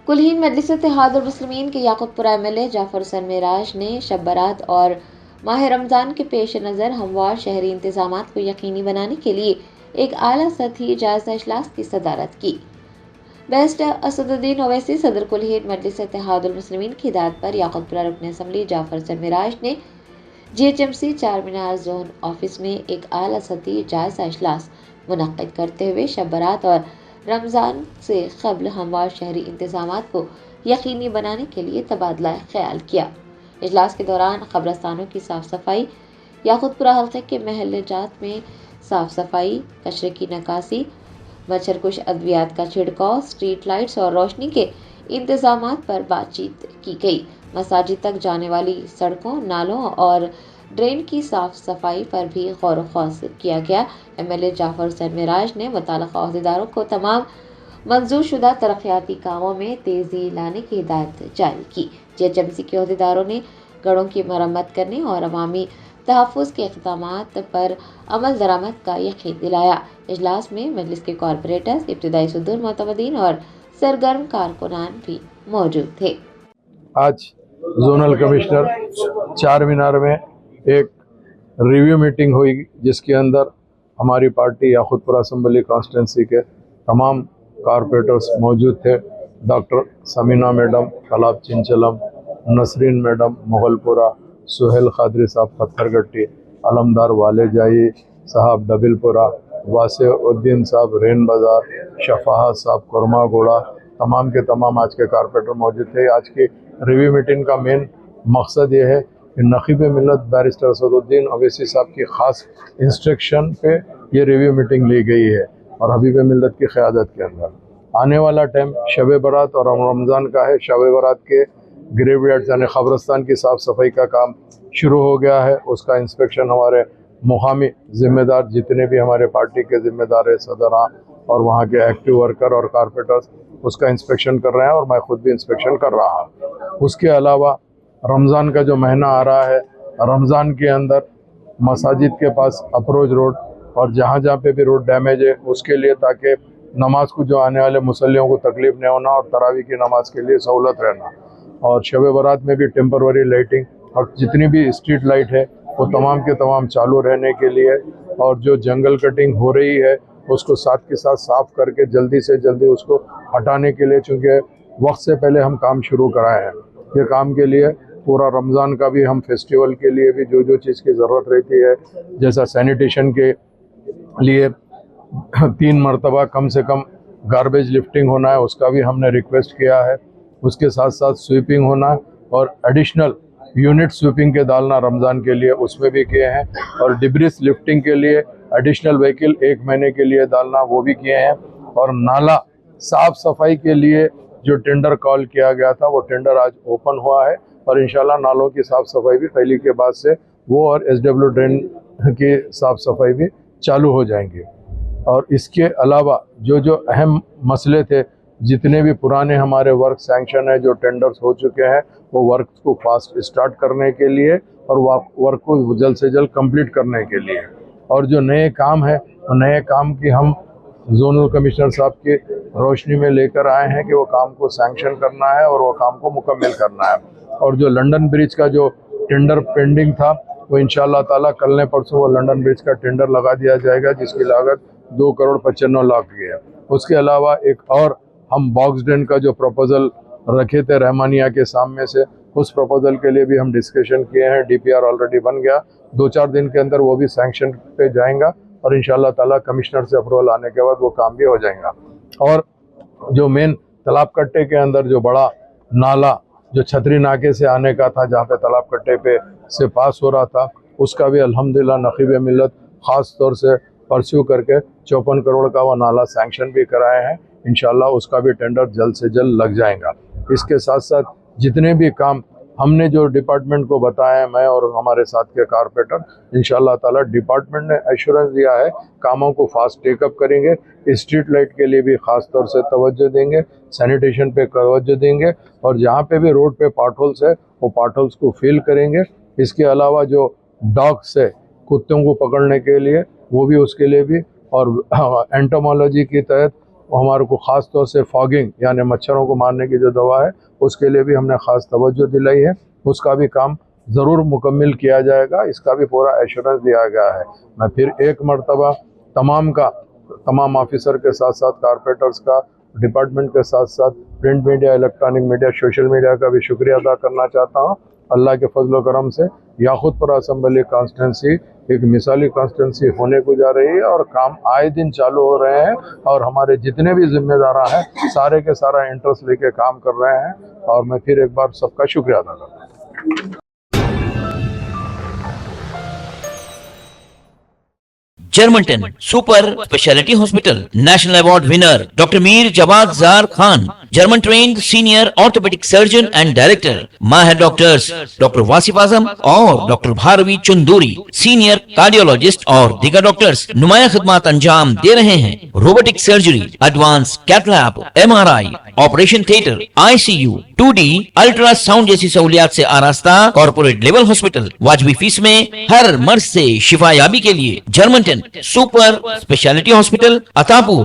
कुलहीन मजलिस इत्तेहादुल मुस्लिमीन के याकूतपुरा एमएलए जाफर हुसैन मेराज ने शब बारात और माह रमज़ान के पेश नज़र हमवार शहरी इंतजामात को यकीनी बनाने के लिए एक आला सतही जायजा इजलास की सदारत की। बैरिस्टर असदुद्दीन ओवैसी सदर कुलहीन मजलिस इत्तेहादुल मुस्लिमीन की हिदायत पर याकूतपुरा रुकन असम्बली जाफर हुसैन मेराज ने GHMC चार मीनार जोन ऑफिस में एक आला सतही जायजा इजलास मुनक्किद करते हुए शब बारात और रमज़ान से कबल हमवार शहरी इंतजामात को यकीनी बनाने के लिए तबादला ख्याल किया। इजलास के दौरान कब्रस्तानों की साफ सफाई, याकूतपुरा हल्के के महल्ले जात में साफ सफाई, कचरे की निकासी, मच्छरकुश अद्वियात का छिड़काव, स्ट्रीट लाइट्स और रोशनी के इंतजामात पर बातचीत की गई। मसाजिद तक जाने वाली सड़कों, नालों और ड्रेन की साफ सफाई पर भी गौर ख़ौस किया गया। एमएलए जाफर हुसैन मेराज ने मुताल्लिक़ा अहदेदारों को तमाम मंजूर शुदा तरक्याती कामों में तेज़ी लाने की हिदायत जारी की। GHMC के अहदेदारों ने गढ़ों की मरम्मत करने और अवामी तहफ़्फ़ुज़ के इक़दामात पर अमल दरामद का यकीन दिलाया। इजलास में मजलिस के कॉरपोरेटर्स, इब्तिदाई सदर मोतमदीन और सरगर्म कारकुनान भी मौजूद थे। आज जोनल कमिश्नर चार मीनार में एक रिव्यू मीटिंग हुई जिसके अंदर हमारी पार्टी याकूतपुरा असम्बली कॉन्स्टिट्यूंसी के तमाम कारपोरेटर्स मौजूद थे। डॉक्टर समीना मैडम तालाब चिंचलम, नसरीन मैडम मुगलपुरा, सुहेल खादरी साहब पत्थरगट्टी, अलमदार वालेजाई साहब डबिलपुरा, वासिउद्दीन साहब रेन बाज़ार, शफाहा साहब कुरमागोड़ा, तमाम के तमाम आज के कारपोरेटर मौजूद थे। आज की रिव्यू मीटिंग का मेन मकसद ये है कि नक़ीब मिल्लत बैरिस्टर असदुद्दीन ओवैसी साहब की ख़ास इंस्ट्रक्शन पे ये रिव्यू मीटिंग ली गई है और हबीब मिल्लत की क़यादत के अंदर आने वाला टाइम शब बारात और रमज़ान का है। शब बारात के ग्रेवयार्ड यानी क़ब्रस्तान की साफ़ सफाई का काम शुरू हो गया है। उसका इंस्पेक्शन हमारे मुकामी ज़िम्मेदार जितने भी हमारे पार्टी के ज़िम्मेदार है, सदरा और वहाँ के एक्टिव वर्कर और कारपोरेटर्स उसका इंस्पेक्शन कर रहे हैं और मैं खुद भी इंस्पेक्शन कर रहा हूँ। उसके अलावा रमज़ान का जो महीना आ रहा है, रमज़ान के अंदर मसाजिद के पास अप्रोच रोड और जहाँ जहाँ पे भी रोड डैमेज है उसके लिए, ताकि नमाज को जो आने वाले मुसल्लियों को तकलीफ़ नहीं होना और तरावी की नमाज के लिए सहूलत रहना, और शब बारात में भी टेम्पररी लाइटिंग और जितनी भी स्ट्रीट लाइट है वो तमाम के तमाम चालू रहने के लिए, और जो जंगल कटिंग हो रही है उसको साथ के साथ साफ़ करके जल्दी से जल्दी उसको हटाने के लिए, चूँकि वक्त से पहले हम काम शुरू कराए हैं। ये काम के लिए पूरा रमज़ान का भी हम फेस्टिवल के लिए भी जो जो चीज़ की ज़रूरत रहती है, जैसा सैनिटेशन के लिए 3 मरतबा कम से कम गार्बेज लिफ्टिंग होना है, उसका भी हमने रिक्वेस्ट किया है। उसके साथ साथ स्वीपिंग होना और एडिशनल यूनिट स्वीपिंग के डालना रमज़ान के लिए उसमें भी किए हैं, और डिब्रिस लिफ्टिंग के लिए एडिशनल व्हीकल 1 महीने के लिए डालना वो भी किए हैं। और नाला साफ़ सफाई के लिए जो टेंडर कॉल किया गया था वो टेंडर आज ओपन हुआ है और इंशाल्लाह नालों की साफ़ सफाई भी पहली के बाद से वो और SW ड्रेन की साफ़ सफाई भी चालू हो जाएंगी। और इसके अलावा जो जो अहम मसले थे, जितने भी पुराने हमारे वर्क सैंक्शन है, जो टेंडर्स हो चुके हैं, वो वर्क को फास्ट स्टार्ट करने के लिए और वर्क को जल्द से जल्द कंप्लीट करने के लिए, और जो नए काम है तो नए काम की हम जोनल कमिश्नर साहब की रोशनी में लेकर आए हैं कि वो काम को सैंक्शन करना है और वो काम को मुकम्मल करना है। और जो लंदन ब्रिज का जो टेंडर पेंडिंग था वो इंशाल्लाह ताला कल ने परसों वो लंदन ब्रिज का टेंडर लगा दिया जाएगा, जिसकी लागत 2,95,00,000 की है। उसके अलावा एक और हम बॉक्स ड्रेन का जो प्रपोजल रखे थे रहमानिया के सामने से, उस प्रपोजल के लिए भी हम डिस्कशन किए हैं। DPR ऑलरेडी बन गया, 2-4 दिन के अंदर वो भी सैंक्शन पे जाएगा और इंशाल्लाह ताला कमिश्नर से अप्रूवल आने के बाद वो काम भी हो जाएगा। और जो मेन तालाब कट्टे के अंदर जो बड़ा नाला जो छतरी नाके से आने का था, जहाँ पे तालाब कट्टे पे से पास हो रहा था, उसका भी अल्हम्दुलिल्लाह नक़ीब मिल्लत ख़ास तौर से परस्यू करके 54 करोड़ का वो नाला सैंक्शन भी कराए हैं। इंशाल्लाह उसका भी टेंडर जल्द से जल्द लग जाएगा। इसके साथ साथ जितने भी काम हमने जो डिपार्टमेंट को बताया है, मैं और हमारे साथ के कारपोरेटर, इंशाल्लाह ताला डिपार्टमेंट ने एश्योरेंस दिया है कामों को फास्ट टेकअप करेंगे। स्ट्रीट लाइट के लिए भी ख़ास तौर से तवज्जो देंगे, सैनिटेशन पे तवज्जो देंगे, और जहाँ पे भी रोड पे पार्टहोल्स है वो पार्टहोल्स को फिल करेंगे। इसके अलावा जो डॉग्स है कुत्तों को पकड़ने के लिए वो भी उसके लिए भी, और एंटोमोलॉजी के तहत हमारे को ख़ास तौर से फॉगिंग यानी मच्छरों को मारने की जो दवा है उसके लिए भी हमने ख़ास तवज्जो दिलाई है। उसका भी काम ज़रूर मुकम्मिल किया जाएगा, इसका भी पूरा एश्योरेंस दिया गया है। मैं फिर एक मरतबा तमाम ऑफिसर के साथ साथ कारपोरेटर्स का, डिपार्टमेंट के साथ साथ print media, electronic media, social media का भी शुक्रिया अदा करना चाहता हूँ। अल्लाह के फजल करम से याकूतपुरा असम्बली कॉन्स्टिट्यूंसी एक मिसाली कॉन्स्टिट्यूंसी होने को जा रही है और काम आए दिन चालू हो रहे हैं और हमारे जितने भी जिम्मेदार हैं सारे के सारा इंटरेस्ट लेके काम कर रहे हैं और मैं फिर एक बार सबका शुक्रिया अदा करता हूँ। जर्मनटन super speciality hospital national award winner doctor Mir Jawad Jar Khan, German trained senior orthopaedic surgeon and director, माहिर डॉक्टर्स डॉक्टर वासिफ आजम और doctor Bharvi Chanduri, senior cardiologist और दीगर डॉक्टर्स नुमाया खिदमत अंजाम दे रहे हैं। Robotic surgery, advance cath lab, MRI, operation theatre, ICU, 2D ultrasound जैसी सहूलियात से आरास्ता कॉर्पोरेट लेवल हॉस्पिटल। वाजबी फीस में हर मर्ज से शिफायाबी के लिए Germanton super speciality hospital, Attapur.